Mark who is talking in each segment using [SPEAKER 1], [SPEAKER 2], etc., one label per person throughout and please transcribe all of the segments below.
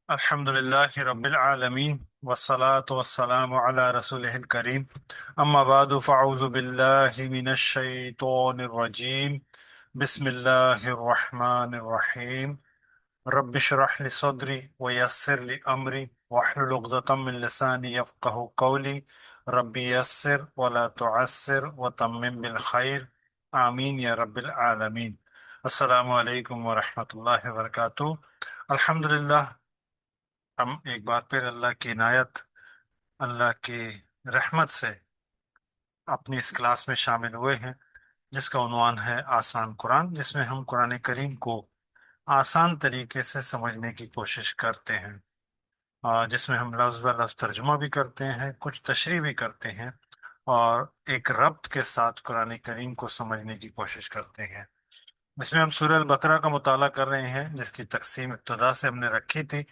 [SPEAKER 1] الحمد لله رب العالمين والصلاة والسلام على رسوله الكريم أما بعد فأعوذ بالله من الشيطان الرجيم بسم الله الرحمن الرحيم رب اشرح لي صدري ويسر لي أمري واحلل عقدة من لساني يفقه قولي ربي يسر ولا تعسر وتمم بالخير آمين يا رب العالمين. السلام عليكم ورحمة الله وبركاته. الحمدللہ ہم ایک بار پھر اللہ کی عنایت، اللہ کی رحمت سے اپنی اس کلاس میں شامل ہوئے ہیں جس کا عنوان ہے آسان قرآن، جس میں ہم قرآن کریم کو آسان طریقے سے سمجھنے کی کوشش کرتے ہیں، جس میں ہم لفظ بہ لفظ ترجمہ بھی کرتے ہیں، کچھ تشریح بھی کرتے ہیں، اور ایک ربط کے ساتھ قرآن کریم کو سمجھنے کی کوشش کرتے ہیں۔ اس میں ہم سورہ البقرہ کا مطالعہ کر رہے ہیں جس کی تقسیم ابتدا سے ہم نے رکھی تھی۔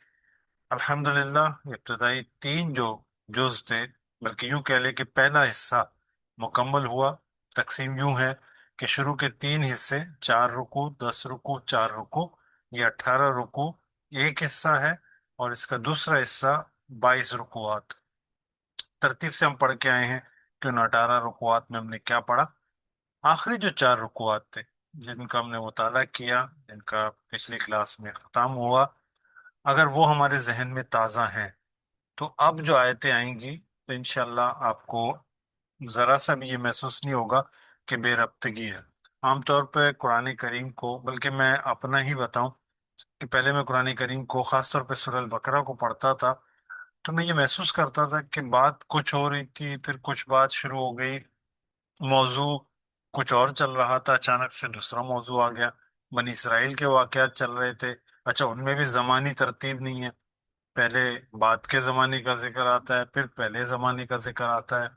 [SPEAKER 1] الحمدللہ ابتدائی تین جو جز تھے، بلکہ یوں کہہ لے کہ پہلا حصہ مکمل ہوا۔ تقسیم یوں ہے کہ شروع کے تین حصے 4 رکوع، 10 رکوع، 4 رکوع، یہ 18 رکوع ایک حصہ ہے، اور اس کا دوسرا حصہ 22 رکوعات۔ ترتیب سے ہم پڑھ کے آئے ہیں کہ ان 18 رکوعات میں ہم نے کیا پڑھا۔ آخری جو 4 رکوعات تھے جن کا ہم نے مطالعہ کیا، جن کا پچھلی کلاس میں ختم ہوا، اگر وہ ہمارے ذہن میں تازہ ہیں تو اب جو آیتیں آئیں گی تو انشاءاللہ آپ کو ذرا سا بھی یہ محسوس نہیں ہوگا کہ بے ربطگی ہے۔ عام طور پہ قرآن کریم کو، بلکہ میں اپنا ہی بتاؤں کہ پہلے میں قرآن کریم کو خاص طور پہ سورہ البقرہ کو پڑھتا تھا تو میں یہ محسوس کرتا تھا کہ بات کچھ ہو رہی تھی، پھر کچھ بات شروع ہو گئی، موضوع کچھ اور چل رہا تھا، اچانک سے دوسرا موضوع آ گیا۔ بنی اسرائیل کے واقعات چل رہے تھے، اچھا ان میں بھی زمانی ترتیب نہیں ہے، پہلے بعد کے زمانے کا ذکر آتا ہے، پھر پہلے زمانے کا ذکر آتا ہے،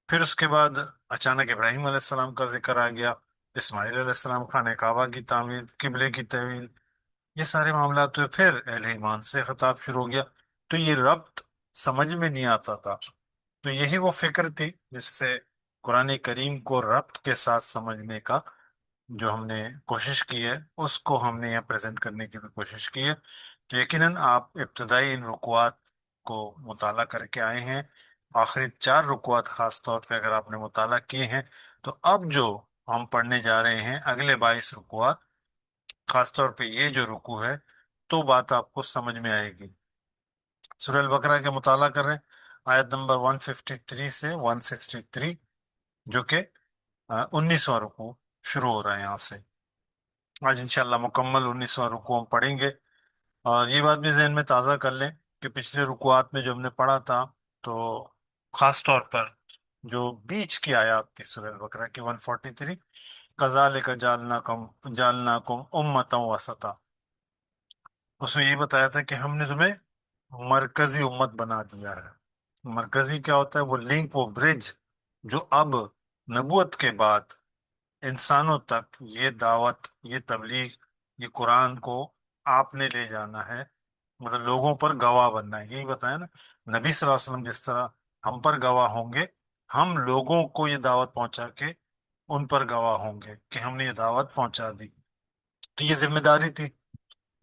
[SPEAKER 1] پھر اس کے بعد اچانک ابراہیم علیہ السلام کا ذکر آ گیا، اسماعیل علیہ السلام، خانہ کعبہ کی تعمیر، قبلے کی تحویل، یہ سارے معاملات ہوئے، پھر اہل ایمان سے خطاب شروع ہو گیا۔ تو یہ ربط سمجھ میں نہیں آتا تھا، تو یہی وہ فکر تھی جس سے قرآن کریم کو ربط کے ساتھ سمجھنے کا جو ہم نے کوشش کی ہے اس کو ہم نے یہاں پریزنٹ کرنے کی بھی کوشش کی ہے۔ تو یقیناً آپ ابتدائی ان رکوعات کو مطالعہ کر کے آئے ہیں، آخری 4 رکوعات خاص طور پہ اگر آپ نے مطالعہ کیے ہیں تو اب جو ہم پڑھنے جا رہے ہیں اگلے 22 رکوعات، خاص طور پہ یہ جو رکوع ہے، تو بات آپ کو سمجھ میں آئے گی۔ سورہ البقرہ کے مطالعہ کر رہے ہیں، آیت نمبر 153 سے 163، جو کہ 19واں رکوع شروع ہو رہا ہے یہاں سے۔ آج انشاءاللہ مکمل 19واں رکوع ہم پڑھیں گے، اور یہ بات بھی ذہن میں تازہ کر لیں کہ پچھلے رکوعات میں جو ہم نے پڑھا تھا تو خاص طور پر جو بیچ کی آیات تھی سورہ البقرہ کی 143، کذالک جعلناکم امۃ وسطا، اس میں یہ بتایا تھا کہ ہم نے تمہیں مرکزی امت بنا دیا ہے۔ مرکزی کیا ہوتا ہے؟ وہ لنک، وہ برج جو اب نبوت کے بعد انسانوں تک یہ دعوت، یہ تبلیغ، یہ قرآن کو آپ نے لے جانا ہے، مطلب لوگوں پر گواہ بننا ہے، یہی بتایا نا۔ نبی صلی اللہ علیہ وسلم جس طرح ہم پر گواہ ہوں گے، ہم لوگوں کو یہ دعوت پہنچا کے ان پر گواہ ہوں گے کہ ہم نے یہ دعوت پہنچا دی۔ تو یہ ذمہ داری تھی۔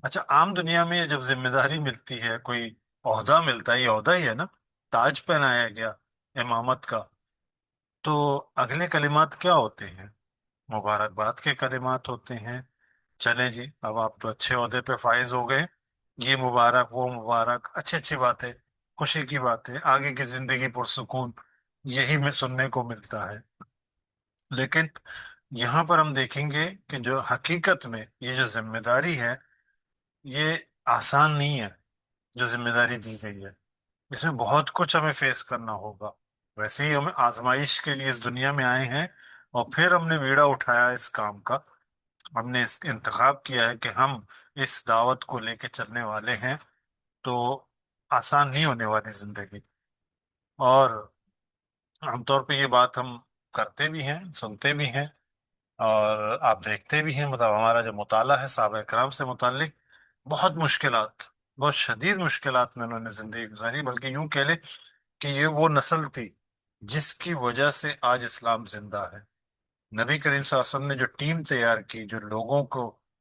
[SPEAKER 1] اچھا، عام دنیا میں جب ذمہ داری ملتی ہے، کوئی عہدہ ملتا ہے، یہ عہدہ ہی ہے نا، تاج پہنایا گیا امامت کا، تو اگلے کلمات کیا ہوتے ہیں؟ مبارکباد کے کلمات ہوتے ہیں۔ چلیں جی، اب آپ تو اچھے عہدے پہ فائز ہو گئے، یہ مبارک، وہ مبارک، اچھی اچھی باتیں، خوشی کی باتیں، آگے کی زندگی پرسکون، یہی میں سننے کو ملتا ہے۔ لیکن یہاں پر ہم دیکھیں گے کہ جو حقیقت میں یہ جو ذمہ داری ہے، یہ آسان نہیں ہے۔ جو ذمہ داری دی گئی ہے اس میں بہت کچھ ہمیں فیس کرنا ہوگا۔ ویسے ہی ہم آزمائش کے لیے اس دنیا میں آئے ہیں، اور پھر ہم نے بیڑا اٹھایا اس کام کا، ہم نے اس انتخاب کیا ہے کہ ہم اس دعوت کو لے کے چلنے والے ہیں، تو آسان نہیں ہونے والی زندگی۔ اور عام طور پہ یہ بات ہم کرتے بھی ہیں، سنتے بھی ہیں، اور آپ دیکھتے بھی ہیں، مطلب ہمارا جو مطالعہ ہے صحابہ کرام سے متعلق، بہت مشکلات، بہت شدید مشکلات میں انہوں نے زندگی گزاری، بلکہ یوں کہہ لیں کہ یہ وہ نسل تھی جس کی وجہ سے آج اسلام زندہ ہے۔ نبی کریم صلی اللہ علیہ وسلم نے جو ٹیم تیار کی، جو لوگوں کو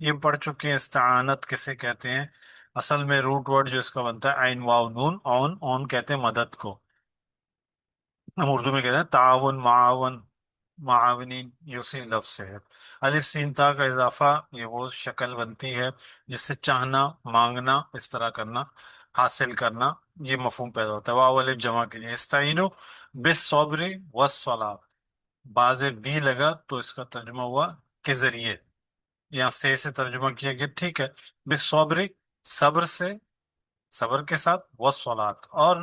[SPEAKER 1] یہ پڑھ چکے ہیں استعانت کسے کہتے ہیں؟ اصل میں روٹ ورڈ جو اس کا بنتا ہے عین واو نون، اون اون کہتے ہیں مدد کو، ہم اردو میں کہتے ہیں تعاون، معاون، معاونین، یہ اسی لفظ سے ہے۔ الف سین تا کا اضافہ یہ وہ شکل بنتی ہے جس سے چاہنا، مانگنا، اس طرح کرنا، حاصل کرنا، یہ مفہوم پیدا ہوتا ہے۔ واو الف جمع کے لیے استعینوا بالصبر والصلاۃ، باز بی لگا تو اس کا ترجمہ ہوا کے ذریعے، یہاں سے ترجمہ کیا گیا، ٹھیک ہے، بالصبر، صبر سے، صبر کے ساتھ، والصلاۃ، اور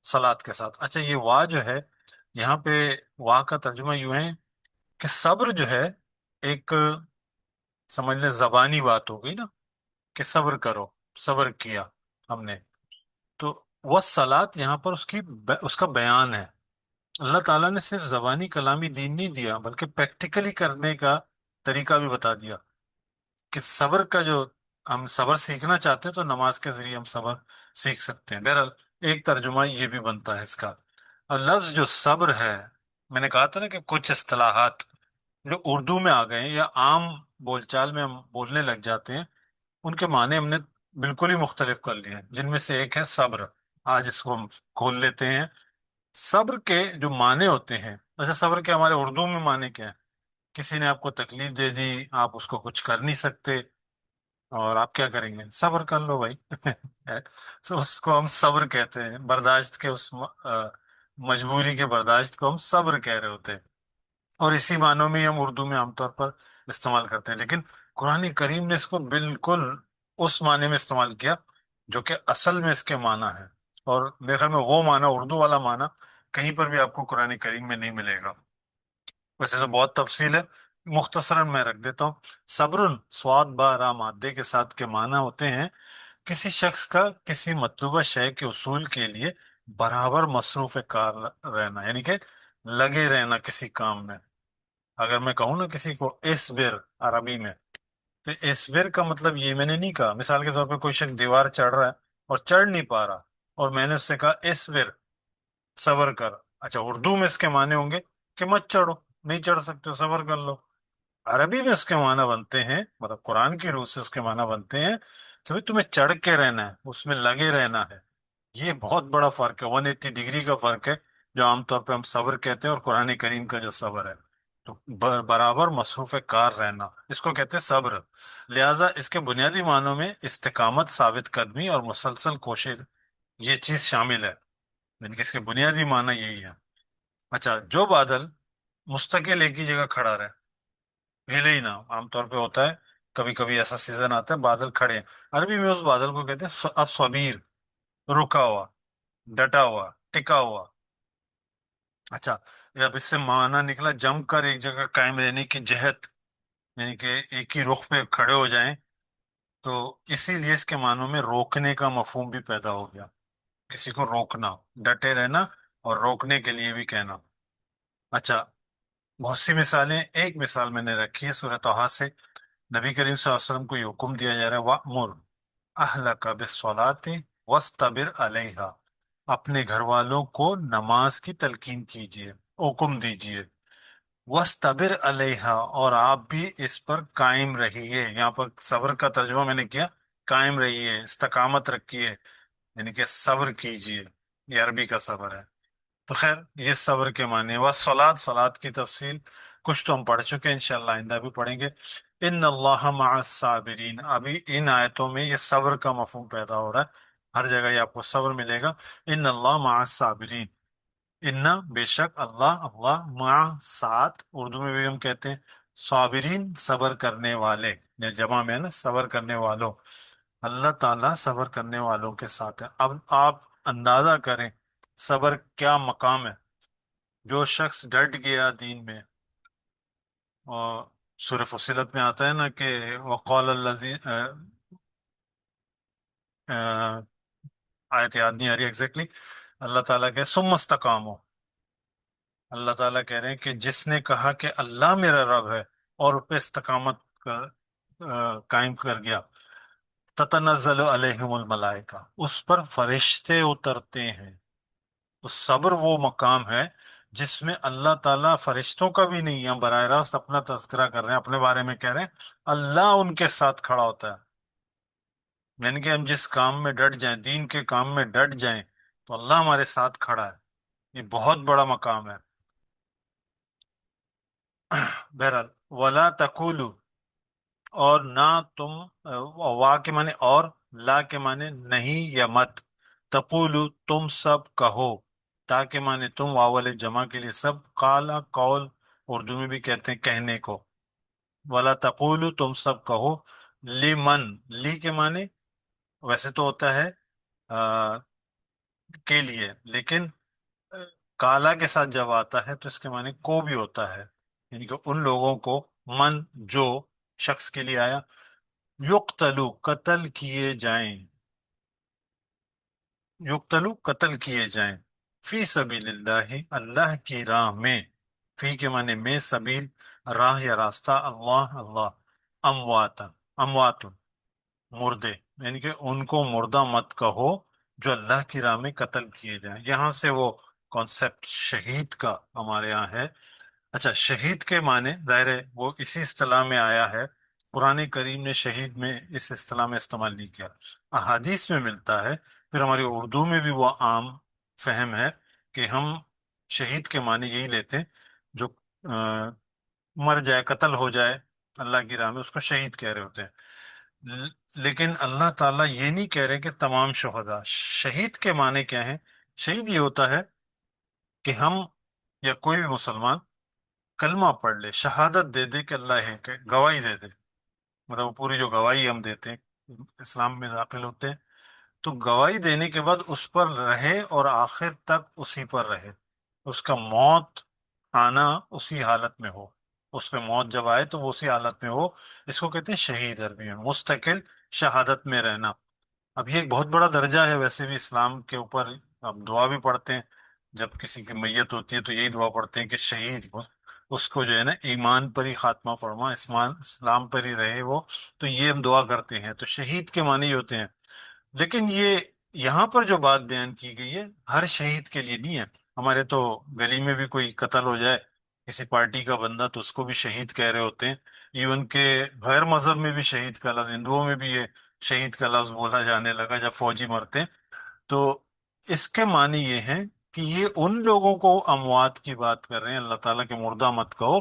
[SPEAKER 1] صلات کے ساتھ۔ اچھا یہ وا جو ہے یہاں پہ، وا کا ترجمہ یوں ہے کہ صبر جو ہے ایک، سمجھ لیں زبانی بات ہو گئی نا، کہ صبر کرو، صبر کیا ہم نے، تو وہ سلاد یہاں پر اس کا بیان ہے۔ اللہ تعالیٰ نے صرف زبانی کلامی دین نہیں دیا بلکہ پریکٹیکلی کرنے کا طریقہ بھی بتا دیا، کہ صبر کا جو، ہم صبر سیکھنا چاہتے ہیں تو نماز کے ذریعے ہم صبر سیکھ سکتے ہیں۔ بہرحال ایک ترجمہ یہ بھی بنتا ہے اس کا۔ اور لفظ جو صبر ہے، میں نے کہا تھا نا کہ کچھ اصطلاحات جو اردو میں آ گئے ہیں یا عام بول چال میں ہم بولنے لگ جاتے ہیں، ان کے معنی ہم نے بالکل ہی مختلف کر لیے ہیں، جن میں سے ایک ہے صبر۔ آج اس کو ہم کھول لیتے ہیں۔ صبر کے جو معنی ہوتے ہیں، اچھا صبر کے ہمارے اردو میں معنی کیا ہے؟ کسی نے آپ کو تکلیف دے دی، آپ اس کو کچھ کر نہیں سکتے، اور آپ کیا کریں گے؟ صبر کر لو بھائی تو اس کو ہم صبر کہتے ہیں، برداشت کے اس مجبوری کے برداشت کو ہم صبر کہہ رہے ہوتے ہیں، اور اسی معنوں میں ہی ہم اردو میں عام طور پر استعمال کرتے ہیں، لیکن قرآن کریم نے اس کو بالکل اس معنی میں استعمال کیا جو کہ اصل میں اس کے معنی ہے، اور میرے خیال میں وہ معنی، اردو والا معنی کہیں پر بھی آپ کو قرآن کریم میں نہیں ملے گا۔ ویسے تو بہت تفصیل ہے، مختصراً میں رکھ دیتا ہوں۔ صبر سواد با را مادے کے ساتھ کے معنی ہوتے ہیں کسی شخص کا کسی مطلوبہ شے کے اصول کے لیے برابر مصروف کار رہنا، یعنی کہ لگے رہنا کسی کام میں۔ اگر میں کہوں نا کسی کو اصبر عربی میں، تو اصبر کا مطلب یہ میں نے نہیں کہا، مثال کے طور پہ کوئی شخص دیوار چڑھ رہا ہے اور چڑھ نہیں پا رہا، اور میں نے اس سے کہا اصبر، صبر کر، اچھا اردو میں اس کے معنی ہوں گے کہ مت چڑھو، نہیں چڑھ سکتے ہو، صبر کر لو۔ عربی میں اس کے معنی بنتے ہیں، مطلب قرآن کی روح سے اس کے معنی بنتے ہیں کہ بھئی تمہیں چڑھ کے رہنا ہے، اس میں لگے رہنا ہے۔ یہ بہت بڑا فرق ہے، 180 ڈگری کا فرق ہے، جو عام طور پہ ہم صبر کہتے ہیں اور قرآن کریم کا جو صبر ہے، تو برابر مصروف کار رہنا، اس کو کہتے ہیں صبر۔ لہٰذا اس کے بنیادی معنوں میں استقامت، ثابت قدمی اور مسلسل کوشش، یہ چیز شامل ہے، یعنی کہ اس کے بنیادی معنی یہی ہے۔ اچھا جو بادل مستقل ایک ہی جگہ کھڑا رہے، ہلے ہی نہ، عام طور پہ ہوتا ہے، کبھی کبھی ایسا سیزن آتا ہے بادل کھڑے ہیں، عربی میں اس بادل کو کہتے ہیں الصبیر، رکا ہوا، ڈٹا ہوا، ٹکا ہوا۔ اچھا اب اس سے معنی نکلا جم کر ایک جگہ قائم رہنے کی جہت، یعنی کہ ایک ہی رخ پہ کھڑے ہو جائیں، تو اسی لیے اس کے معنوں میں روکنے کا مفہوم بھی پیدا ہو گیا، کسی کو روکنا، ڈٹے رہنا، اور روکنے کے لیے بھی کہنا۔ اچھا بہت سی مثالیں، ایک مثال میں نے رکھی ہے سورہ طٰہٰ سے، نبی کریم صلی اللہ علیہ وسلم کو یہ حکم دیا جا رہا ہے وَأْمُرْ أَهْلَكَ بِالصَّلَاةِ وَاسْتَبِرْ عَلَيْهَا، اپنے گھر والوں کو نماز کی تلقین کیجیے، حکم دیجیے، وَاسْتَبِرْ عَلَيْهَا، اور آپ بھی اس پر قائم رہیے۔ یہاں پر صبر کا ترجمہ میں نے کیا، قائم رہیے، استقامت رکھیے، یعنی کہ صبر کیجیے، یہ عربی کا صبر ہے۔ تو خیر یہ صبر کے معنی، والصلاۃ، صلاۃ کی تفصیل کچھ تو ہم پڑھ چکے ہیں، انشاءاللہ آئندہ بھی پڑھیں گے۔ ان اللہ مع الصابرین، ابھی ان آیتوں میں یہ صبر کا مفہوم پیدا ہو رہا ہے، ہر جگہ یہ آپ کو صبر ملے گا۔ ان اللہ مع الصابرین، ان بے شک اللہ، اللہ مع ساتھ، اردو میں بھی ہم کہتے ہیں صابرین، صبر کرنے والے، یا جمع میں ہے نا صبر کرنے والوں، اللہ تعالیٰ صبر کرنے والوں کے ساتھ ہے۔ اب آپ اندازہ کریں صبر کیا مقام ہے، جو شخص ڈٹ گیا دین میں، اور سورہ فصلت میں آتا ہے نا کہ وقال الذین، آیت یاد نہیں آ رہی ایگزیکٹلی، اللہ تعالیٰ کہ ثم استقاموا، اللہ تعالیٰ کہہ رہے ہیں کہ جس نے کہا کہ اللہ میرا رب ہے اور اس پہ استقامت قائم کر گیا، تتنزل علیہم الملائکہ، اس پر فرشتے اترتے ہیں۔ تو صبر وہ مقام ہے جس میں اللہ تعالیٰ فرشتوں کا بھی نہیں ہے، براہ راست اپنا تذکرہ کر رہے ہیں، اپنے بارے میں کہہ رہے ہیں، اللہ ان کے ساتھ کھڑا ہوتا ہے۔ یعنی کہ ہم جس کام میں ڈٹ جائیں، دین کے کام میں ڈٹ جائیں، تو اللہ ہمارے ساتھ کھڑا ہے۔ یہ بہت بڑا مقام ہے۔ بہرحال، ولا تقولو، اور نہ تم، وا کے معنی اور، لا کے معنی نہیں یا مت، تقولو تم سب کہو، تا کے معنی تم، واول جمع کے لیے سب، قالا قول، اردو میں بھی کہتے ہیں کہنے کو، ولا تقولو تم سب کہو، لمن، لی کے معنی ویسے تو ہوتا ہے آ، کے لیے، لیکن کالا کے ساتھ جب آتا ہے تو اس کے معنی کو بھی ہوتا ہے، یعنی کہ ان لوگوں کو، من جو شخص کے لیے آیا، یقتلو قتل کیے جائیں، یقتلو قتل کیے جائیں، فی سبیل اللہ اللہ کی راہ میں، فی کے معنی میں، سبیل راہ یا راستہ، اللہ اللہ، اموات اموات مردے، یعنی کہ ان کو مردہ مت کہو جو اللہ کی راہ میں قتل کیے جائیں۔ یہاں سے وہ کانسیپٹ شہید کا ہمارے یہاں ہے۔ اچھا، شہید کے معنی ظاہر ہے وہ اسی اصطلاح میں آیا ہے، قرآن کریم نے شہید میں اس اصطلاح میں استعمال نہیں کیا، احادیث میں ملتا ہے، پھر ہماری اردو میں بھی وہ عام فہم ہے کہ ہم شہید کے معنی یہی لیتے ہیں جو مر جائے، قتل ہو جائے اللہ کی راہ میں، اس کو شہید کہہ رہے ہوتے ہیں۔ لیکن اللہ تعالیٰ یہ نہیں کہہ رہے کہ تمام شہداء، شہید کے معنی کیا ہیں؟ شہید یہ ہوتا ہے کہ ہم یا کوئی بھی مسلمان کلمہ پڑھ لے، شہادت دے دے کہ اللہ ہے، کہ گواہی دے دے، مطلب وہ پوری جو گواہی ہم دیتے ہیں اسلام میں داخل ہوتے ہیں، تو گواہی دینے کے بعد اس پر رہے اور آخر تک اسی پر رہے، اس کا موت آنا اسی حالت میں ہو، اس پہ موت جب آئے تو وہ اسی حالت میں ہو، اس کو کہتے ہیں شہید عربی میں، مستقل شہادت میں رہنا۔ اب یہ ایک بہت بڑا درجہ ہے ویسے بھی اسلام کے اوپر، اب دعا بھی پڑھتے ہیں جب کسی کی میت ہوتی ہے تو یہی دعا پڑھتے ہیں کہ شہید کو، اس کو جو ہے نا ایمان پر ہی خاتمہ فرما، اسلام پر ہی رہے وہ، تو یہ ہم دعا کرتے ہیں، تو شہید کے معنی یہ ہوتے ہیں۔ لیکن یہ یہاں پر جو بات بیان کی گئی ہے ہر شہید کے لیے نہیں ہے، ہمارے تو گلی میں بھی کوئی قتل ہو جائے کسی پارٹی کا بندہ تو اس کو بھی شہید کہہ رہے ہوتے ہیں، ایون کہ غیر مذہب میں بھی شہید کا لفظ، ہندوؤں میں بھی یہ شہید کا لفظ بولا جانے لگا جب فوجی مرتے ہیں۔ تو اس کے معنی یہ ہیں کہ یہ ان لوگوں کو اموات کی بات کر رہے ہیں، اللہ تعالیٰ کے مردہ مت کہو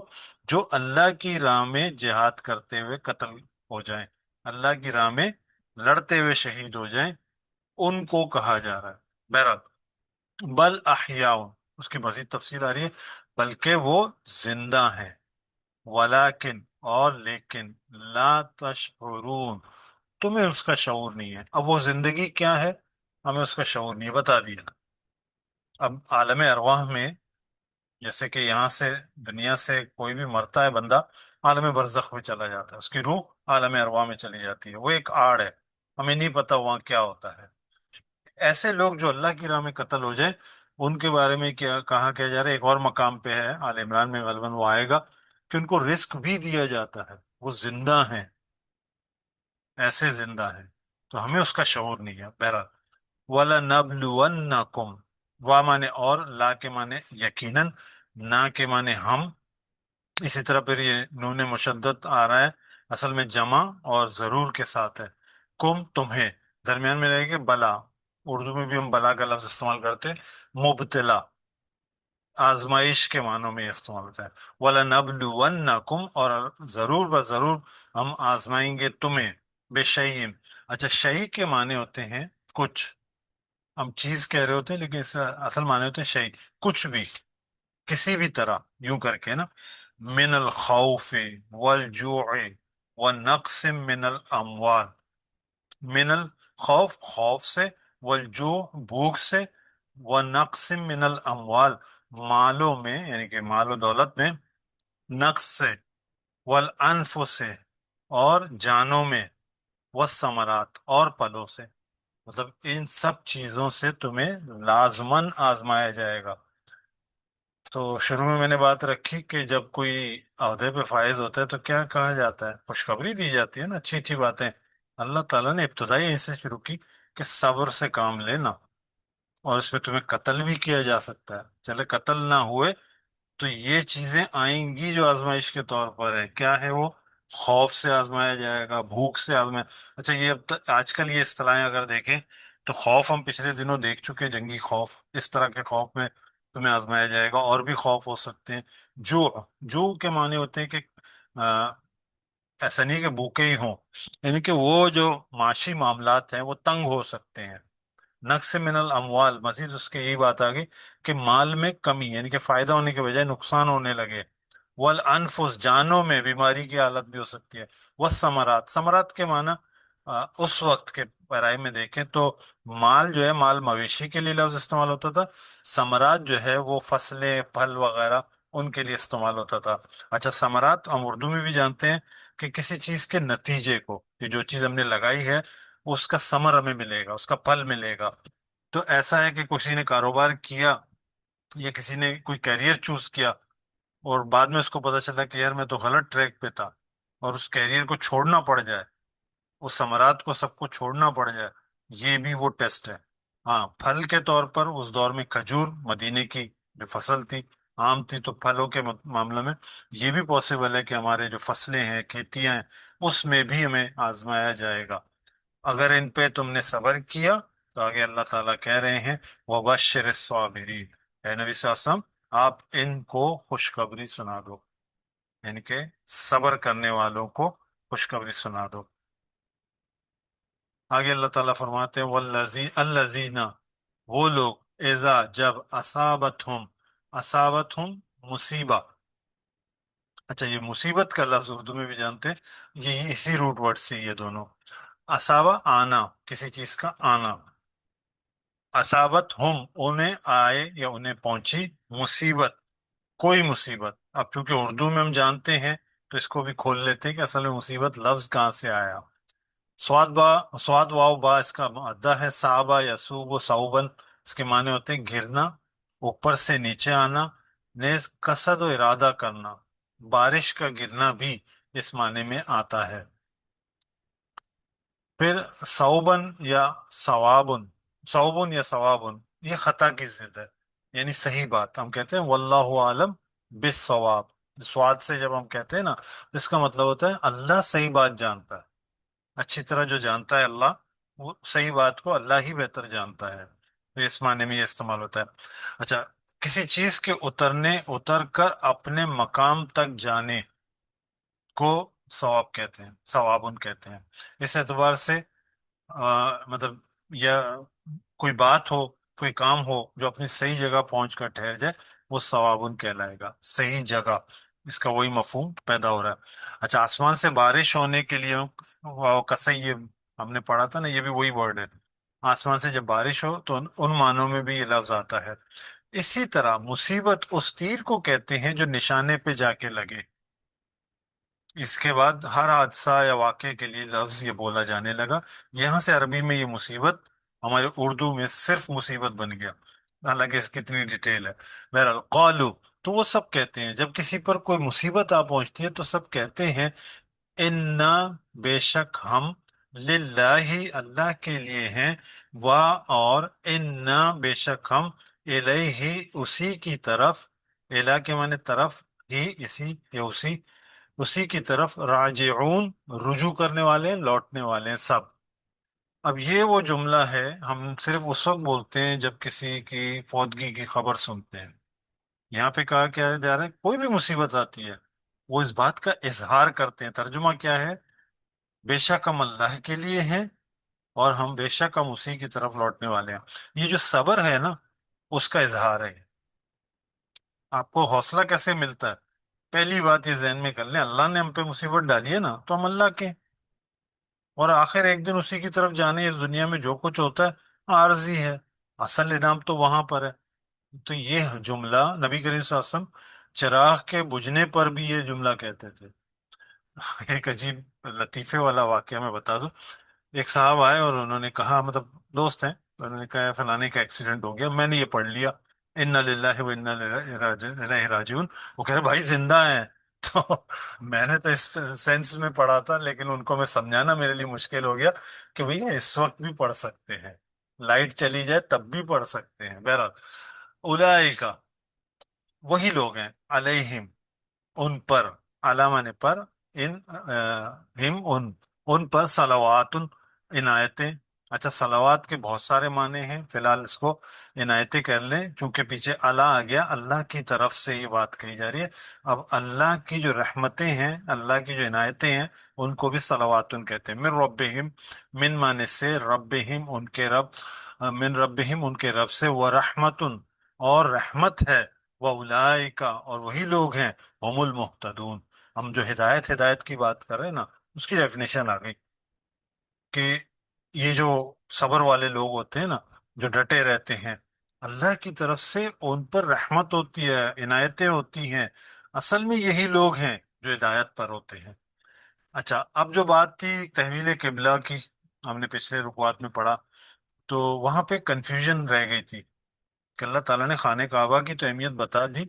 [SPEAKER 1] جو اللہ کی راہ میں جہاد کرتے ہوئے قتل ہو جائیں، اللہ کی راہ میں لڑتے ہوئے شہید ہو جائیں، ان کو کہا جا رہا ہے۔ بہرحال، بل احیاء، اس کی مزید تفصیل آ رہی ہے، بلکہ وہ زندہ ہیں، ولیکن اور لیکن، لا تشعرون، تمہیں اس کا شعور نہیں ہے۔ اب وہ زندگی کیا ہے ہمیں اس کا شعور نہیں ہے، بتا دیا۔ اب عالم ارواح میں، جیسے کہ یہاں سے دنیا سے کوئی بھی مرتا ہے بندہ، عالم برزخ میں چلا جاتا ہے، اس کی روح عالم ارواح میں چلی جاتی ہے، وہ ایک آڑ ہے، ہمیں نہیں پتا وہاں کیا ہوتا ہے۔ ایسے لوگ جو اللہ کی راہ میں قتل ہو جائیں، ان کے بارے میں کیا کہا کیا جا رہا ہے، ایک اور مقام پہ ہے آل عمران میں غالباً وہ آئے گا، کہ ان کو رزق بھی دیا جاتا ہے، وہ زندہ ہیں، ایسے زندہ ہیں، تو ہمیں اس کا شعور نہیں ہے۔ بہرحال، وَلَنَبْلُوَنَّكُمْ، وا مانے اور، لا کے مانے یقیناً، نہ کے مانے ہم، اسی طرح پھر یہ نون مشدد آ رہا ہے، اصل میں جمع اور ضرور کے ساتھ ہے، کم تمہیں، درمیان میں رہے گا بلا، اردو میں بھی ہم بلا کا لفظ استعمال کرتے ہیں، مبتلا، آزمائش کے معنوں میں یہ استعمال ہوتا ہے، وَلَنَبْلُوَنَّكُمْ، اور ضرور بضرور ہم آزمائیں گے تمہیں، بے شیئن، اچھا شیء کے معنی ہوتے ہیں کچھ، ہم چیز کہہ رہے ہوتے ہیں لیکن اس کا اصل معنی ہوتے ہیں شیء، کچھ بھی، کسی بھی طرح، یوں کر کے نا، من الخوف والجوع ونقص من الاموال، من الخوف خوف سے، والجوع بھوک سے، ونقص من الاموال مالوں میں، یعنی کہ مال و دولت میں، نقص سے، والانفس سے، اور جانوں میں، والثمرات اور پھلوں سے، مطلب ان سب چیزوں سے تمہیں لازماً آزمایا جائے گا۔ تو شروع میں نے بات رکھی کہ جب کوئی عہدے پہ فائز ہوتا ہے تو کیا کہا جاتا ہے، خوشخبری دی جاتی ہے نا، اچھی اچھی باتیں، اللہ تعالیٰ نے ابتدائی یہیں سے شروع کی کہ صبر سے کام لینا، اور اس میں تمہیں قتل بھی کیا جا سکتا ہے، چلے قتل نہ ہوئے تو یہ چیزیں آئیں گی جو آزمائش کے طور پر ہے. کیا ہے وہ؟ خوف سے آزمایا جائے گا، بھوک سے آزمایا. اچھا یہ اب آج کل یہ اصطلاحیں اگر دیکھیں تو خوف ہم پچھلے دنوں دیکھ چکے، جنگی خوف، اس طرح کے خوف میں تمہیں آزمایا جائے گا. اور بھی خوف ہو سکتے ہیں. جو جو کے معنی ہوتے ہیں کہ ایسا نہیں کہ بھوکے ہی ہوں، یعنی کہ وہ جو معاشی معاملات ہیں وہ تنگ ہو سکتے ہیں. نقص من الاموال، مزید اس کے یہی بات آ گئی کہ مال میں کمی، یعنی کہ فائدہ ہونے کے بجائے نقصان ہونے لگے. والانفس، جانوں میں بیماری کی حالت بھی ہو سکتی ہے. والثمرات، ثمرات کے معنی اس وقت کے پیرائی میں دیکھیں تو مال جو ہے، مال مویشی کے لیے لفظ استعمال ہوتا تھا. ثمرات جو ہے وہ فصلیں، پھل وغیرہ، ان کے لیے استعمال ہوتا تھا. اچھا ثمرات ہم اردو میں بھی جانتے ہیں کہ کسی چیز کے نتیجے کو، کہ جو چیز ہم نے لگائی ہے اس کا ثمر ہمیں ملے گا، اس کا پھل ملے گا. تو ایسا ہے کہ کسی نے کاروبار کیا یا کسی نے کوئی کیریئر چوز کیا اور بعد میں اس کو پتا چلا کہ یار میں تو غلط ٹریک پہ تھا، اور اس کیریئر کو چھوڑنا پڑ جائے، اس ثمرات کو سب کو چھوڑنا پڑ جائے. یہ بھی وہ ٹیسٹ ہے. ہاں پھل کے طور پر اس دور میں کھجور، مدینے کی جو فصل تھی، عام تھی، تو پھلوں کے معاملے میں یہ بھی پاسبل ہے کہ ہمارے جو فصلیں ہیں، کھیتیاں ہیں، اس میں بھی ہمیں آزمایا جائے گا. اگر ان پہ تم نے صبر کیا تو آگے اللہ تعالیٰ کہہ رہے ہیں وَبَشِّرِ الصَّابِرِينَ، اے نبی صلی اللہ علیہ وسلم آپ ان کو خوشخبری سنا دو، یعنی کہ صبر کرنے والوں کو خوشخبری سنا دو. آگے اللہ تعالیٰ فرماتے ہیں الذین، وہ لوگ، اذا جب، اصابتہم مصیبہ. اچھا یہ مصیبت کا لفظ اردو میں بھی جانتے ہیں، یہ اسی روٹ ورڈ سے یہ دونوں. اصابہ آنا، کسی چیز کا آنا. اصابت ہم، انہیں آئے یا انہیں پہنچی مصیبت، کوئی مصیبت. اب چونکہ اردو میں ہم جانتے ہیں تو اس کو بھی کھول لیتے ہیں کہ اصل میں مصیبت لفظ کہاں سے آیا. سواد واو با اس کا مادہ ہے. صعبہ یا صوب و صعوبن، اس کے معنی ہوتے ہیں گرنا، اوپر سے نیچے آنا. نیز قصد و ارادہ کرنا، بارش کا گرنا بھی اس معنی میں آتا ہے. پھر صوبن یا ثوابن، صوبن یا ثوابن، یہ خطا کی ضد ہے، یعنی صحیح بات. ہم کہتے ہیں واللہ عالم بالصواب، سواد سے جب ہم کہتے ہیں نا تو اس کا مطلب ہوتا ہے اللہ صحیح بات جانتا ہے. اچھی طرح جو جانتا ہے اللہ، وہ صحیح بات کو اللہ ہی بہتر جانتا ہے. تو اس معنی میں یہ استعمال ہوتا ہے. اچھا کسی چیز کے اتر کر اپنے مقام تک جانے کو ثواب کہتے ہیں، ثوابن کہتے ہیں. اس اعتبار سے مطلب یا کوئی بات ہو، کوئی کام ہو جو اپنی صحیح جگہ پہنچ کر ٹھہر جائے، وہ ثوابن کہلائے گا. صحیح جگہ، اس کا وہی مفہوم پیدا ہو رہا ہے. اچھا آسمان سے بارش ہونے کے لیے واو یہ ہم نے پڑھا تھا نا، یہ بھی وہی ورڈ ہے. آسمان سے جب بارش ہو تو ان معنوں میں بھی یہ لفظ آتا ہے. اسی طرح مصیبت اس تیر کو کہتے ہیں جو نشانے پہ جا کے لگے. اس کے بعد ہر حادثہ یا واقعے کے لیے لفظ یہ بولا جانے لگا. یہاں سے عربی میں یہ مصیبت ہمارے اردو میں صرف مصیبت بن گیا، حالانکہ اس کی اتنی ڈیٹیل ہے. بہرحال قالو، تو وہ سب کہتے ہیں جب کسی پر کوئی مصیبت آ پہنچتی ہے تو سب کہتے ہیں انا، بے شک ہم، للہ، اللہ کے لیے ہیں، اور انا، بے شک ہم، الیہ، اسی کی طرف، الہ کے معنی طرف، ہی اسی یا اسی کی طرف، راجعون، رجوع کرنے والے ہیں، لوٹنے والے ہیں سب. اب یہ وہ جملہ ہے ہم صرف اس وقت بولتے ہیں جب کسی کی فوتگی کی خبر سنتے ہیں. یہاں پہ کہا کیا جا رہا ہے، کوئی بھی مصیبت آتی ہے وہ اس بات کا اظہار کرتے ہیں. ترجمہ کیا ہے؟ بے شک ہم اللہ کے لیے ہیں اور ہم بے شک ہم اسی کی طرف لوٹنے والے ہیں. یہ جو صبر ہے نا، اس کا اظہار ہے. آپ کو حوصلہ کیسے ملتا ہے؟ پہلی بات یہ ذہن میں کر لیں، اللہ نے ہم پہ مصیبت ڈالی ہے نا تو ہم اللہ کے ہیں، اور آخر ایک دن اسی کی طرف جانے. اس دنیا میں جو کچھ ہوتا ہے عارضی ہے، اصل انعام تو وہاں پر ہے. تو یہ جملہ نبی کریم صلی اللہ علیہ وسلم چراغ کے بجھنے پر بھی یہ جملہ کہتے تھے. ایک عجیب لطیفے والا واقعہ میں بتا دوں. ایک صاحب آئے اور انہوں نے کہا، مطلب دوست ہیں، انہوں نے کہا فلانے کا ایکسیڈنٹ ہو گیا. میں نے یہ پڑھ لیا انا للہ و انا الیہ راجعون. وہ کہہ رہے بھائی زندہ ہیں. تو میں نے تو اس سینس میں پڑھا تھا، لیکن ان کو میں سمجھانا میرے لیے مشکل ہو گیا کہ بھئی اس وقت بھی پڑھ سکتے ہیں. لائٹ چلی جائے تب بھی پڑھ سکتے ہیں، بہرحال اولئک وہی لوگ ہیں، علیہم ان پر، علامہ نے پر، ان ہم ان پر صلوات عنایتیں. اچھا صلوات کے بہت سارے معنی ہیں، فی الحال اس کو عنایتیں کر لیں چونکہ پیچھے اللہ آ گیا، اللہ کی طرف سے یہ بات کہی جا رہی ہے. اب اللہ کی جو رحمتیں ہیں، اللہ کی جو عنایتیں ہیں، ان کو بھی صلوات کہتے ہیں. من ربہم، من معنی سے، ربہم ان کے رب، من ربہم ان کے رب سے، ورحمت اور رحمت ہے، وَأُولَئِكَ اور وہی لوگ ہیں، ہم المحتدون. ہم جو ہدایت کی بات کر رہے ہیں نا، اس کی ڈیفینیشن آ گئی کہ یہ جو صبر والے لوگ ہوتے ہیں نا، جو ڈٹے رہتے ہیں، اللہ کی طرف سے ان پر رحمت ہوتی ہے، عنایتیں ہوتی ہیں. اصل میں یہی لوگ ہیں جو ہدایت پر ہوتے ہیں. اچھا اب جو بات تھی تحویل قبلہ کی، ہم نے پچھلے رکوات میں پڑھا، تو وہاں پہ کنفیوژن رہ گئی تھی کہ اللہ تعالیٰ نے خانہ کعبہ کی تو اہمیت بتا دی،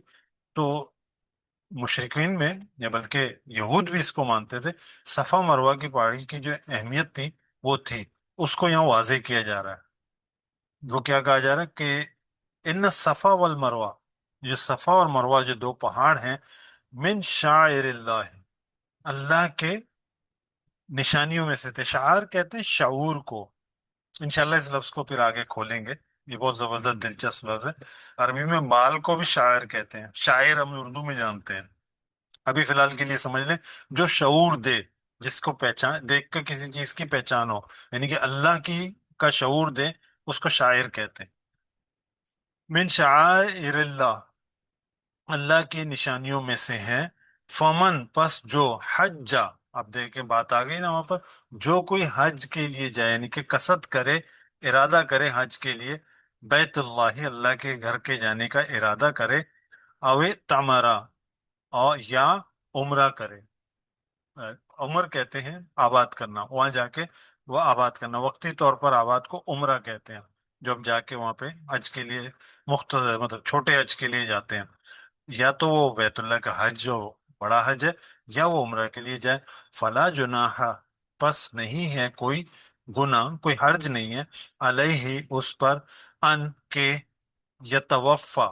[SPEAKER 1] تو مشرقین میں، یا بلکہ یہود بھی اس کو مانتے تھے، صفا مروہ کی پہاڑی کی جو اہمیت تھی وہ تھی، اس کو یہاں واضح کیا جا رہا ہے. وہ کیا کہا جا رہا ہے کہ ان صفا والمروہ، یہ صفا اور مروہ جو دو پہاڑ ہیں، من شاعر اللہ، اللہ کے نشانیوں میں سے تھے. شعار کہتے ہیں شعور کو. انشاءاللہ اس لفظ کو پھر آگے کھولیں گے، یہ بہت زبردست دلچسپ لفظ ہے. عربی میں بال کو بھی شاعر کہتے ہیں، شاعر ہم اردو میں جانتے ہیں. ابھی فی الحال کے لیے سمجھ لیں، جو شعور دے، جس کو پہچان دیکھ کر کسی چیز کی پہچان ہو، یعنی کہ اللہ کی کا شعور دے، اس کو شاعر کہتے ہیں. من شعائر اللہ، اللہ کی نشانیوں میں سے ہیں. فمن پس جو حجا، اب دیکھیں بات آ گئی نا وہاں پر، جو کوئی حج کے لیے جائے، یعنی کہ قصد کرے، ارادہ کرے حج کے لیے، بیت اللہ، اللہ کے گھر کے جانے کا ارادہ کرے، اوے تمرا، اور یا عمرہ کرے. عمر کہتے ہیں آباد کرنا، وہاں جا کے وہ آباد کرنا، وقتی طور پر آباد کو عمرہ کہتے ہیں، جو ہم جا کے وہاں پہ حج کے لیے مطلب چھوٹے حج کے لیے جاتے ہیں. یا تو وہ بیت اللہ کا حج جو بڑا حج ہے، یا وہ عمرہ کے لیے جائے. فلا جناح، پس نہیں ہے کوئی گناہ، کوئی حرج نہیں ہے، علیہ اس پر، ان کے یتوفا،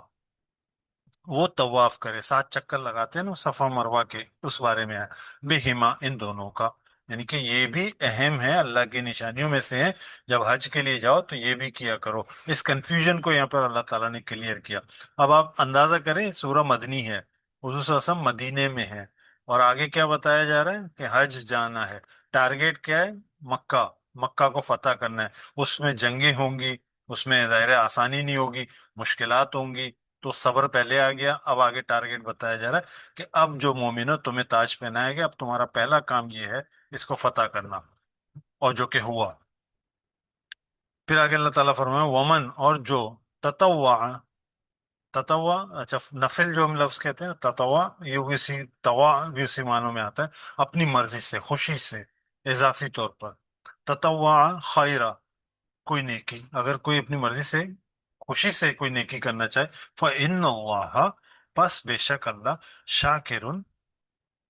[SPEAKER 1] وہ طواف کرے، 7 چکر لگاتے ہیں نا صفا مروہ کے، اس بارے میں ہے. بہما ان دونوں کا، یعنی کہ یہ بھی اہم ہے، اللہ کی نشانیوں میں سے ہے. جب حج کے لیے جاؤ تو یہ بھی کیا کرو. اس کنفیوژن کو یہاں پر اللہ تعالیٰ نے کلیئر کیا. اب آپ اندازہ کریں، سورہ مدنی ہے، حضور صلی اللہ علیہ وسلم مدینے میں ہے، اور آگے کیا بتایا جا رہا ہے کہ حج جانا ہے. ٹارگیٹ کیا ہے؟ مکہ، مکہ کو فتح کرنا ہے. اس میں جنگیں ہوں گی، اس میں ظاہر آسانی نہیں ہوگی، مشکلات ہوں گی. تو صبر پہلے آ گیا، اب آگے ٹارگیٹ بتایا جا رہا ہے کہ اب جو مومنو تمہیں تاج پہنائے گا، اب تمہارا پہلا کام یہ ہے اس کو فتح کرنا، اور جو کہ ہوا. پھر آگے اللہ تعالیٰ فرمایا ومن اور جو تطوع، تطوع اچھا نفل جو ہم لفظ کہتے ہیں تطوع، یہ بھی اسی طوا بھی اسی معنوں میں آتا ہے، اپنی مرضی سے، خوشی سے، اضافی طور پر. تطوع خیرہ، کوئی نیکی، اگر کوئی اپنی مرضی سے، خوشی سے کوئی نیکی کرنا چاہے، فَإِنَّ اللَّهَ پس بے شک اللہ، شاکر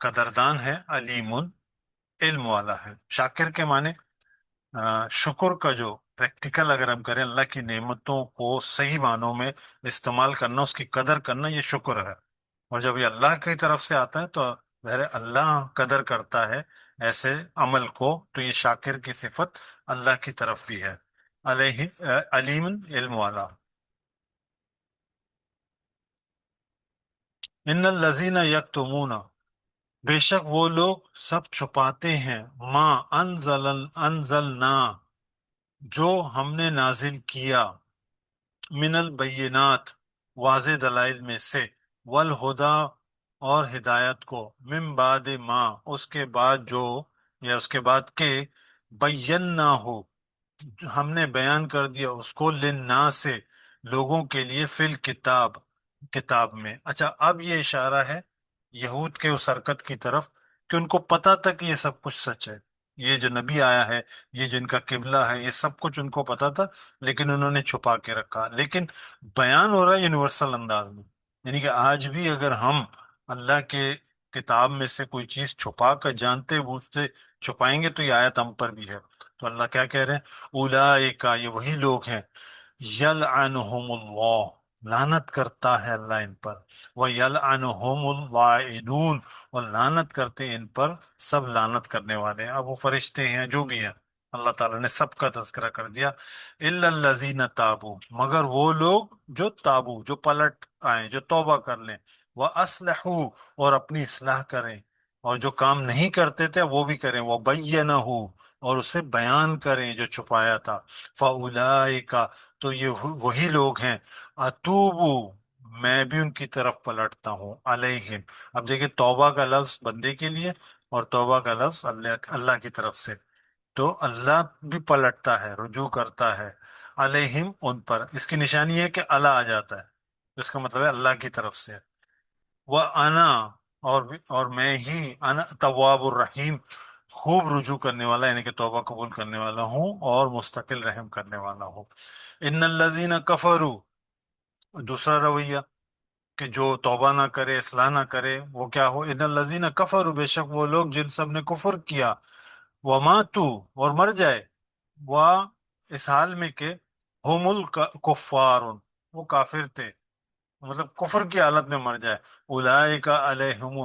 [SPEAKER 1] قدردان ہے، علیم علم والا ہے. شاکر کے معنی شکر کا جو پریکٹیکل اگر ہم کریں، اللہ کی نعمتوں کو صحیح معنوں میں استعمال کرنا، اس کی قدر کرنا، یہ شکر ہے. اور جب یہ اللہ کی طرف سے آتا ہے تو ظاہر ہے اللہ قدر کرتا ہے ایسے عمل کو، تو یہ شاکر کی صفت اللہ کی طرف بھی ہے. علیہ علیم علم والا. ان الذین یکتمون، بے شک وہ لوگ سب چھپاتے ہیں، انزلنا جو ہم نے نازل کیا، من البینات واضح دلائل میں سے، والہدا اور ہدایت کو، من بعد ما اس کے بعد جو، یا اس کے بعد کہ، بینا ہو ہم نے بیان کر دیا اس کو، للناس سے لوگوں کے لیے، فی الکتاب کتاب میں. اچھا اب یہ اشارہ ہے یہود کے اس حرکت کی طرف کہ ان کو پتا تھا کہ یہ سب کچھ سچ ہے، یہ جو نبی آیا ہے، یہ جو ان کا قبلہ ہے، یہ سب کچھ ان کو پتا تھا، لیکن انہوں نے چھپا کے رکھا. لیکن بیان ہو رہا ہے یونیورسل انداز میں، یعنی کہ آج بھی اگر ہم اللہ کے کتاب میں سے کوئی چیز چھپا کر جانتے بوجھتے چھپائیں گے تو یہ آیت ہم پر بھی ہے. تو اللہ کیا کہہ رہے ہیں؟ اولئک، یہ وہی لوگ ہیں، یلعنہم اللہ، لعنت کرتا ہے اللہ ان پر، وَيَلْعَنُهُمُ اللَّاعِنُونَ، اور لعنت کرتے ہیں ان پر سب لعنت کرنے والے ہیں، اب وہ فرشتے ہیں جو بھی ہیں، اللہ تعالیٰ نے سب کا تذکرہ کر دیا۔ إِلَّا الَّذِينَ تَابُوا، مگر وہ لوگ جو تابو، جو پلٹ آئیں، جو توبہ کر لیں، وَأَصْلَحُوا، اور اپنی اصلاح کریں، اور جو کام نہیں کرتے تھے وہ بھی کریں، وَبَيَّنَهُ، اور اسے بیان کریں جو چھپایا تھا، فَأُولَئِكَ، تو یہ وہی لوگ ہیں، اتوبو، میں بھی ان کی طرف پلٹتا ہوں، علیہم، اب دیکھیں توبہ کا لفظ بندے کے لیے اور توبہ کا لفظ اللہ کی طرف سے، تو اللہ بھی پلٹتا ہے، رجوع کرتا ہے، علیہم، ان پر، اس کی نشانی ہے کہ اللہ آ جاتا ہے، اس کا مطلب ہے اللہ کی طرف سے، وہ انا، اور میں ہی انا تواب الرحیم، خوب رجوع کرنے والا، یعنی کہ توبہ قبول کرنے والا ہوں اور مستقل رحم کرنے والا ہوں۔ ان الذین کفروا، دوسرا رویہ کہ جو توبہ نہ کرے، اصلاح نہ کرے، وہ کیا ہو؟ ان الذین کفروا، بے شک وہ لوگ جن سب نے کفر کیا، وماتوا، اور مر جائے، وہ اس حال میں کہ ہم الکفار، وہ کافر تھے، مطلب کفر کی حالت میں مر جائے، اولئک علیہم،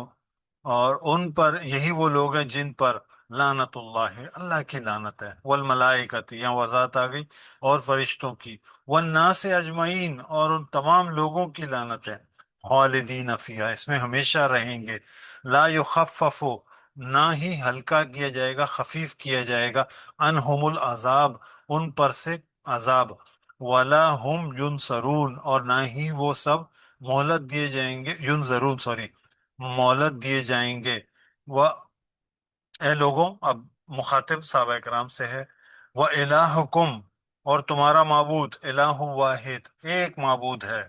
[SPEAKER 1] اور ان پر، یہی وہ لوگ ہیں جن پر لعنت اللہ، اللہ کی لعنت ہے، والملائکۃ، یہاں وضاحت آ گئی، اور فرشتوں کی، والناس اجمعین، اور ان تمام لوگوں کی لعنت ہے، خالدین فیہا، اس میں ہمیشہ رہیں گے، لا یخفف، نہ ہی ہلکا کیا جائے گا، خفیف کیا جائے گا، عنہم العذاب، ان پر سے عذاب، ولا ہم ینصرون، اور نہ ہی وہ سب مہلت دیے جائیں گے، ینظرون سوری، مہلت دیے جائیں گے، وہ، اے لوگوں، اب مخاطب صحابہ کرام سے ہے، وہ الہکم، اور تمہارا معبود، الہ واحد، ایک معبود ہے،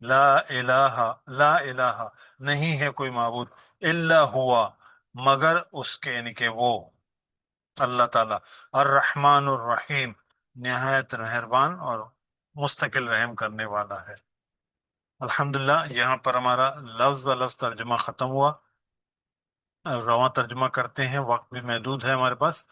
[SPEAKER 1] لا الہ، لا الہ، نہیں ہے کوئی معبود، الا ہوا، مگر اس کے، یعنی کہ وہ اللہ تعالی، الرحمن الرحیم، نہایت مہربان اور مستقل رحم کرنے والا ہے۔ الحمدللہ، یہاں پر ہمارا لفظ بہ لفظ ترجمہ ختم ہوا، اب رواں ترجمہ کرتے ہیں، وقت بھی محدود ہے ہمارے پاس۔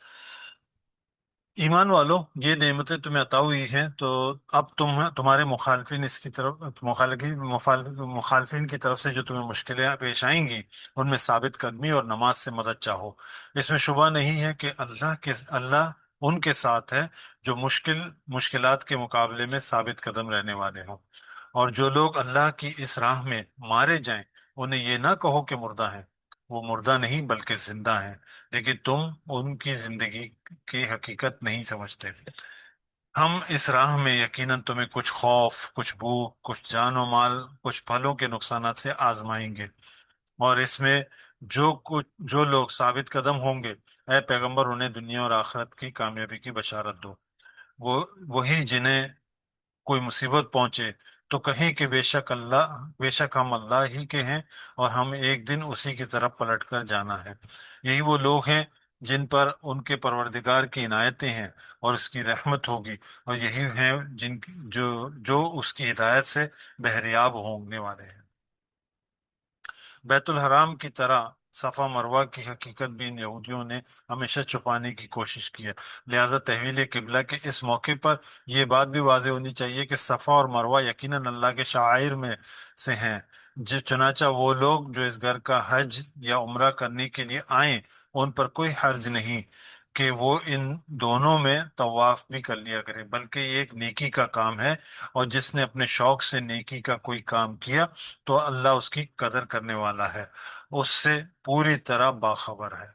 [SPEAKER 1] ایمان والو، یہ نعمتیں تمہیں عطا ہوئی ہیں، تو اب تمہارے مخالفین اس کی طرف، مخالفین کی طرف سے جو تمہیں مشکلیں پیش آئیں گی، ان میں ثابت قدمی اور نماز سے مدد چاہو، اس میں شبہ نہیں ہے کہ اللہ ان کے ساتھ ہے جو مشکلات کے مقابلے میں ثابت قدم رہنے والے ہوں، اور جو لوگ اللہ کی اس راہ میں مارے جائیں، انہیں یہ نہ کہو کہ مردہ ہیں، وہ مردہ نہیں بلکہ زندہ ہیں، لیکن تم ان کی زندگی کی حقیقت نہیں سمجھتے۔ ہم اس راہ میں یقیناً تمہیں کچھ خوف، کچھ بھوک، کچھ جان و مال، کچھ پھلوں کے نقصانات سے آزمائیں گے، اور اس میں جو لوگ ثابت قدم ہوں گے، اے پیغمبر انہیں دنیا اور آخرت کی کامیابی کی بشارت دو، وہی جنہیں کوئی مصیبت پہنچے تو کہیں کہ بے شک ہم اللہ ہی کے ہیں، اور ہم ایک دن اسی کی طرف پلٹ کر جانا ہے۔ یہی وہ لوگ ہیں جن پر ان کے پروردگار کی عنایتیں ہیں اور اس کی رحمت ہوگی، اور یہی ہیں جو اس کی ہدایت سے بہریاب ہونے والے ہیں۔ بیت الحرام کی طرح صفا مروہ کی حقیقت بھی ان یہودیوں نے ہمیشہ چھپانے کی کوشش کی ہے، لہٰذا تحویل قبلہ کے اس موقع پر یہ بات بھی واضح ہونی چاہیے کہ صفا اور مروہ یقیناً اللہ کے شعائر میں سے ہیں، چنانچہ وہ لوگ جو اس گھر کا حج یا عمرہ کرنے کے لیے آئیں، ان پر کوئی حرج نہیں کہ وہ ان دونوں میں طواف بھی کر لیا کرے، بلکہ یہ ایک نیکی کا کام ہے، اور جس نے اپنے شوق سے نیکی کا کوئی کام کیا تو اللہ اس کی قدر کرنے والا ہے، اس سے پوری طرح باخبر ہے۔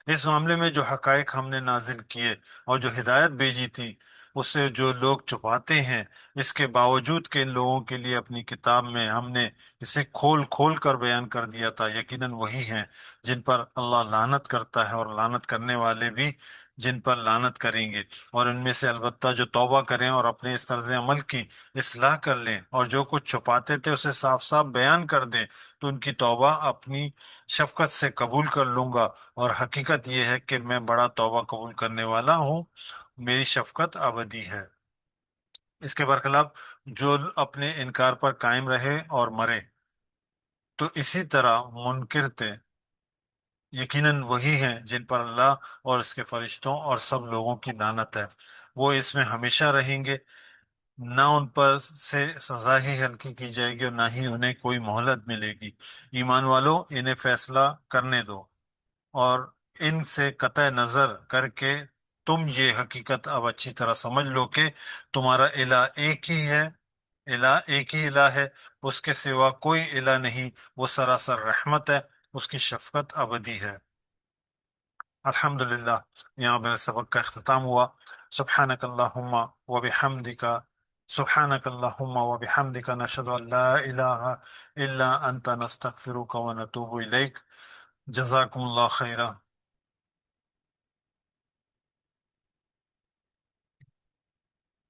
[SPEAKER 1] اس معاملے میں جو حقائق ہم نے نازل کیے اور جو ہدایت بھیجی تھی، اس سے جو لوگ چھپاتے ہیں، اس کے باوجود کہ ان لوگوں کے لیے اپنی کتاب میں ہم نے اسے کھول کھول کر بیان کر دیا تھا، یقیناً وہی ہیں جن پر اللہ لعنت کرتا ہے، اور لعنت کرنے والے بھی جن پر لعنت کریں گے، اور ان میں سے البتہ جو توبہ کریں اور اپنے اس طرز عمل کی اصلاح کر لیں، اور جو کچھ چھپاتے تھے اسے صاف صاف بیان کر دیں، تو ان کی توبہ اپنی شفقت سے قبول کر لوں گا، اور حقیقت یہ ہے کہ میں بڑا توبہ قبول کرنے والا ہوں، میری شفقت ابدی ہے۔ اس کے برخلاف جو اپنے انکار پر قائم رہے اور مرے، تو اسی طرح منکر تھے، یقیناً وہی ہیں جن پر اللہ اور اس کے فرشتوں اور سب لوگوں کی لعنت ہے، وہ اس میں ہمیشہ رہیں گے، نہ ان پر سے سزا ہی ہلکی کی جائے گی اور نہ ہی انہیں کوئی مہلت ملے گی۔ ایمان والو، انہیں فیصلہ کرنے دو، اور ان سے قطع نظر کر کے تم یہ حقیقت اب اچھی طرح سمجھ لو کہ تمہارا الہ ایک ہی ہے، ایک ہی الہ ہے، اس کے سوا کوئی الہ نہیں، وہ سراسر رحمت ہے، اس کی شفقت ابدی ہے۔ الحمدللہ، یہاں میرے سبق کا اختتام ہوا۔ سبحانک اللہم و بحمدک، سبحانک اللہم و بحمدک، نشہد ان لا الہ الا انت، نستغفرک و نتوب الیک۔ جزاکم اللہ خیرہ۔